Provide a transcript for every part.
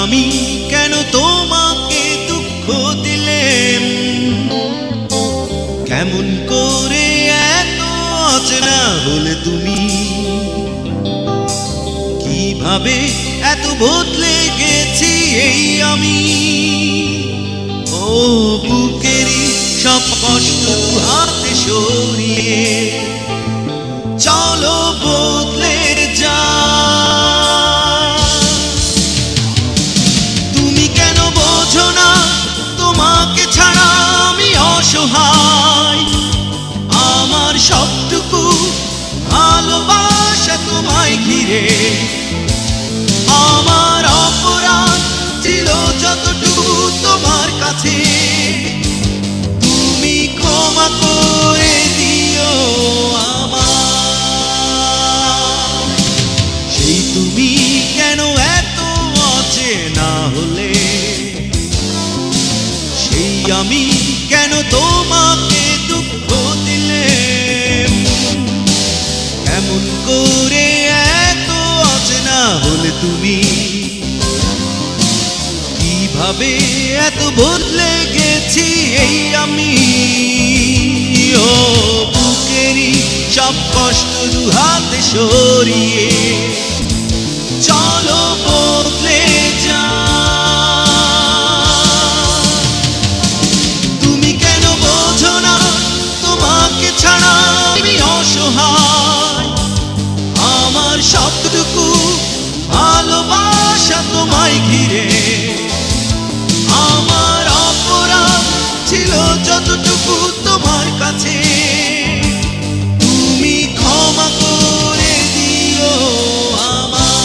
আমি কেন তোমাকে দুঃখ দিলেম, কেমন করে এত অচেনা হলে তুমি, কিভাবে এত বদলে গেছি এই আমি। ও বুকেরই সব কষ্ট হাতে সরিয়ে চলো বদলে যা। তুমি কেন বোঝো না তোমাকে ছাড়া আমি অসহায়, আমার সবটুকু ভালোবাসা তোমায় ঘিরে। আমার অপরাধ ছিল যতটুকু তোমার কাছে, তুমি ক্ষমা করে দিও আমায়। সেই তুমি কেন এত অচেনা হলে, সেই আমি কেন তোমাকে দুঃখ দিলেম, কেমন করে এত অচেনা হলে তুমি, কিভাবে এত বদলে গেছি এই আমি। ও বুকেরই সব কষ্ট দুহাতে সরিয়ে চলো বদলে যা। তুমি কেন বোঝো না তোমাকে ছাড়া আমি অসহায়, আমার সবটুকু ভালোবাসা তোমায় ঘিরে। আমার অপরাধ ছিল যতটুকু তোমার কাছে, তুমি ক্ষমা করে দিও আমায়।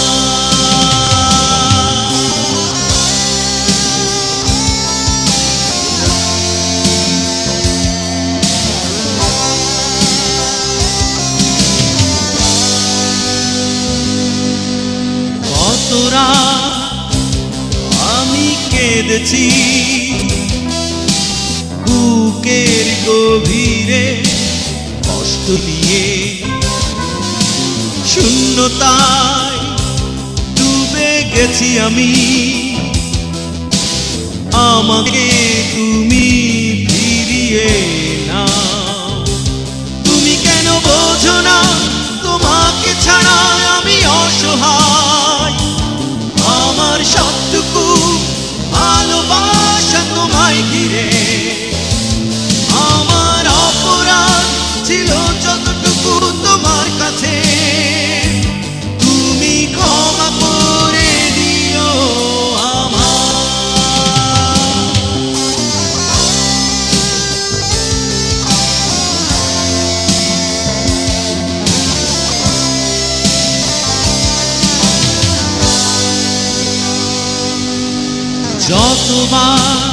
কতরা আমি কেঁদেছি বুকের গভীরে কষ্ট নিয়ে, শূন্যতায় ডুবে গেছি আমি। আমাকে তুমি ফিরিয়ে নাও। তুমি কেন বোঝো না তোমাকে ছাড়া আমি অসহায়, আমার সবটুকু ভালোবাসা তোমায় ঘিরে। আমার অপরাধ ছিল যতটুকু তোমার কাছে, তুমি ক্ষমা করে দিও আমায়। যতবার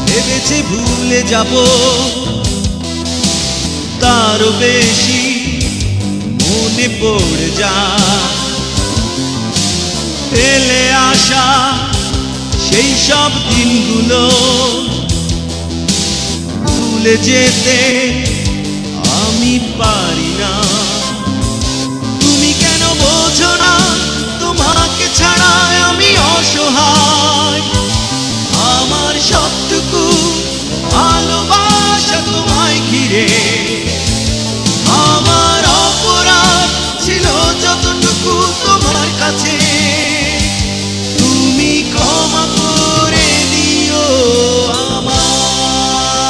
ভেবেছি ভুলে যাব, তারও বেশি মনে পড়ে যায় ফেলে আসা সেই সব দিনগুলো। ভুলে যেতে আমি পারি না। তুমি কেন বোঝো না তোমাকে ছাড়া আমি অসহায়, আমার সবটুকু ভালোবাসা তোমায় ঘিরে। আমার অপরাধ ছিল যতটুকু তোমার কাছে, তুমি ক্ষমা করে দিও আমায়।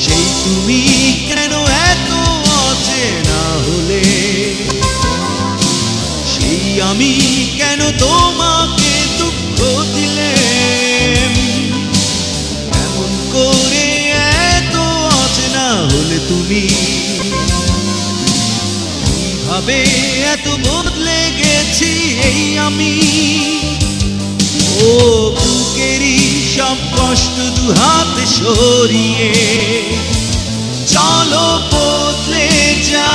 সেই তুমি কেন এত অচেনা হলে, সেই আমি কেন তোমাকে দুঃখ দিলেম, কেমন করে এত অচেনা হলে তুমি, কিভাবে এত বদলে গেছি এই আমি। ও বুকেরই সব কষ্ট দুহাতে সরিয়ে চলো বদলে যা।